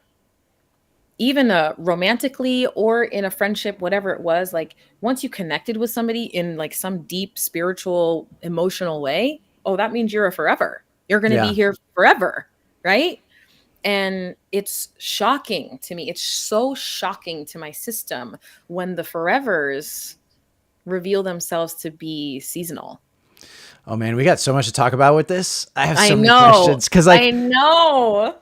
even romantically or in a friendship, whatever it was, like, once you connected with somebody in like some deep spiritual, emotional way, oh, that means you're a forever. You're going to be Yeah. here forever, right? And it's shocking to me. It's so shocking to my system when the forevers reveal themselves to be seasonal. Oh man, we got so much to talk about with this. I have I so many know. questions because, I like, know.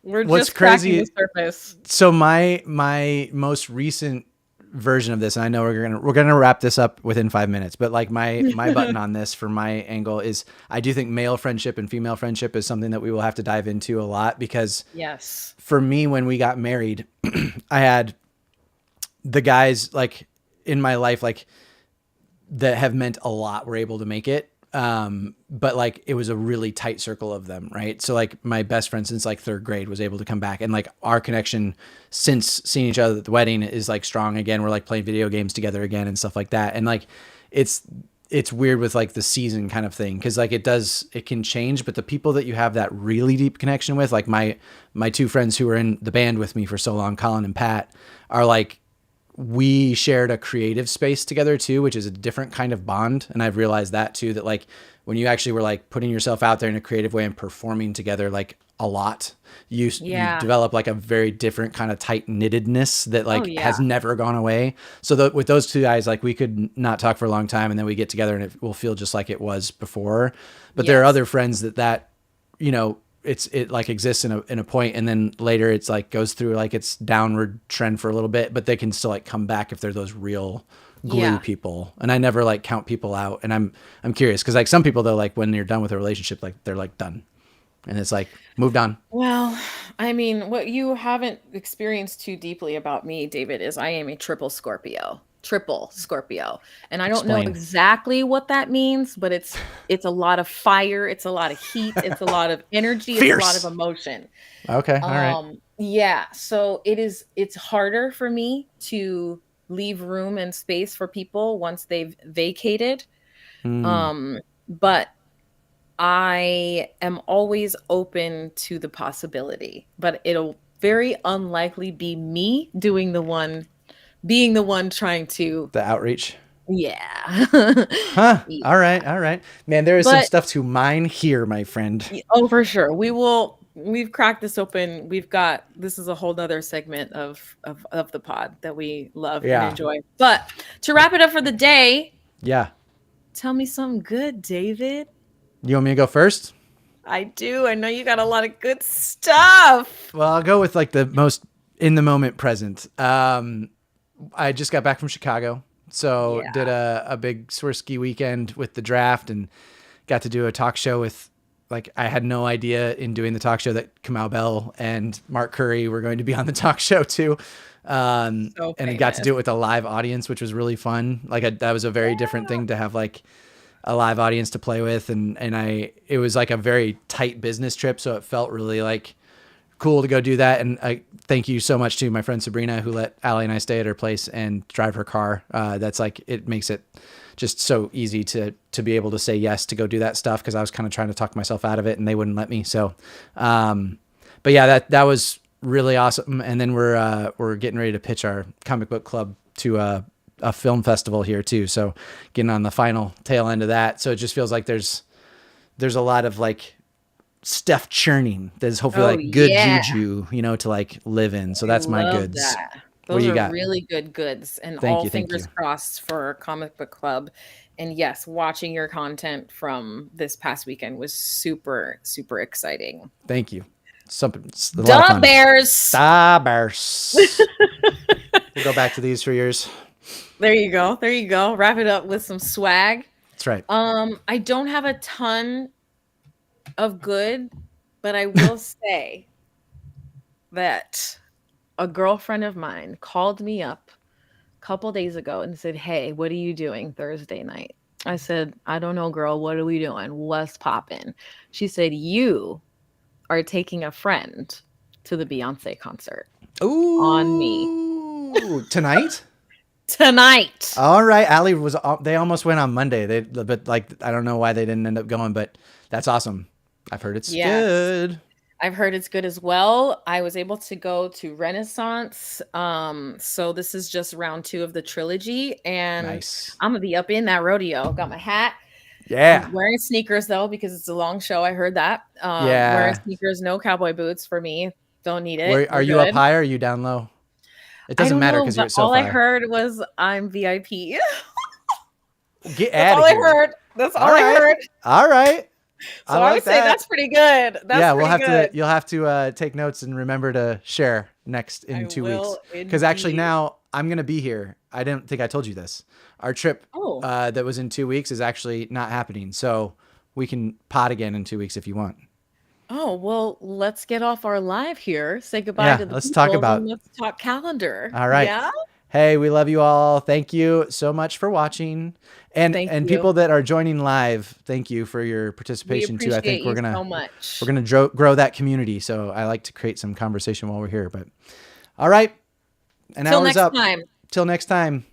We're what's just cracking the crazy. surface. So my most recent version of this, and I know we're gonna wrap this up within 5 minutes, but like my button on this for my angle is, I do think male friendship and female friendship is something that we will have to dive into a lot, because Yes. for me, when we got married, I had the guys like in my life, like, that have meant a lot were able to make it. But like, it was a really tight circle of them. Right. So like, my best friend since like third grade was able to come back, and like, our connection since seeing each other at the wedding is like strong again. We're like playing video games together again and stuff like that. And like, it's weird with like the season kind of thing, because like, it can change, but the people that you have that really deep connection with, like my two friends who were in the band with me for so long, Colin and Pat, are like, we shared a creative space together too, which is a different kind of bond. And I've realized that too, that like, when you actually were like putting yourself out there in a creative way and performing together, like a lot, you develop like a very different kind of tight knittedness that like has never gone away. So with those two guys, like, we could not talk for a long time, and then we get together and it will feel just like it was before. But there are other friends that, you know, it like exists in a point, and then later it's like goes through like its downward trend for a little bit, but they can still like come back if they're those real glue people. And I never like count people out. And I'm curious, because like some people though, like when you're done with a relationship, like they're like done, and it's like moved on. Well, I mean, what you haven't experienced too deeply about me, David, is I am a triple Scorpio. And I don't know exactly what that means, but it's a lot of fire, it's a lot of heat, it's a lot of energy, it's a lot of emotion. Okay. All right. Yeah, so it's harder for me to leave room and space for people once they've vacated. But I am always open to the possibility, but it'll very unlikely be me being the one trying to the outreach. Yeah. Huh. Yeah. All right. Man, there is some stuff to mine here, my friend. Oh, for sure. We've cracked this open. This is a whole nother segment of the pod that we love and enjoy. But to wrap it up for the day. Yeah. Tell me something good, David. You want me to go first? I do. I know you got a lot of good stuff. Well, I'll go with like the most in the moment present. I just got back from Chicago. So did a big Swirsky weekend with the draft, and got to do a talk show with, like, I had no idea in doing the talk show that Kamau Bell and Mark Curry were going to be on the talk show too. And I got to do it with a live audience, which was really fun. Like that was a very different thing to have like a live audience to play with. And it was like a very tight business trip. So it felt really like cool to go do that. And I thank you so much to my friend Sabrina, who let Allie and I stay at her place and drive her car. That's like, it makes it just so easy to be able to say yes to go do that stuff, because I was kind of trying to talk myself out of it and they wouldn't let me. So, but yeah, that was really awesome. And then we're getting ready to pitch our comic book club to a film festival here too. So getting on the final tail end of that. So it just feels like there's a lot of like stuff churning. There's hopefully like good juju, to like live in. So that's my goods. That. Those are really good goods. And fingers crossed for Comic Book Club. And yes, watching your content from this past weekend was super, super exciting. Thank you. Da Bears. We'll go back to these for years. There you go. Wrap it up with some swag. That's right. I don't have a ton of good, but I will say that a girlfriend of mine called me up a couple days ago and said, "Hey, what are you doing Thursday night?" I said, "I don't know, girl. What are we doing? What's poppin'?" She said, "You are taking a friend to the Beyonce concert." Ooh. On me. Ooh, tonight? Tonight. All right. Allie they almost went on Monday. But like, I don't know why they didn't end up going, but that's awesome. I've heard it's good. I've heard it's good as well. I was able to go to Renaissance. So this is just round 2 of the trilogy, and I'm gonna be up in that rodeo. Got my hat. Yeah. I'm wearing sneakers though, because it's a long show. I heard that. Wearing sneakers, no cowboy boots for me. Don't need it. Are you up high or are you down low? It doesn't matter because you're so all far. I heard was I'm VIP. Get out of here. That's all I heard. All right. So I would say that's pretty good. You'll have to take notes and remember to share next in 2 weeks. Because actually now I'm going to be here. I didn't think I told you this. Our trip that was in 2 weeks is actually not happening. So we can pod again in 2 weeks if you want. Oh, well, let's get off our live here. Say goodbye to the let's people, talk let's talk calendar. All right. Yeah? Hey, we love you all. Thank you so much for watching. And people that are joining live, thank you for your participation too. I think we're gonna grow that community. So I like to create some conversation while we're here. But all right. An hour's up. Till next time.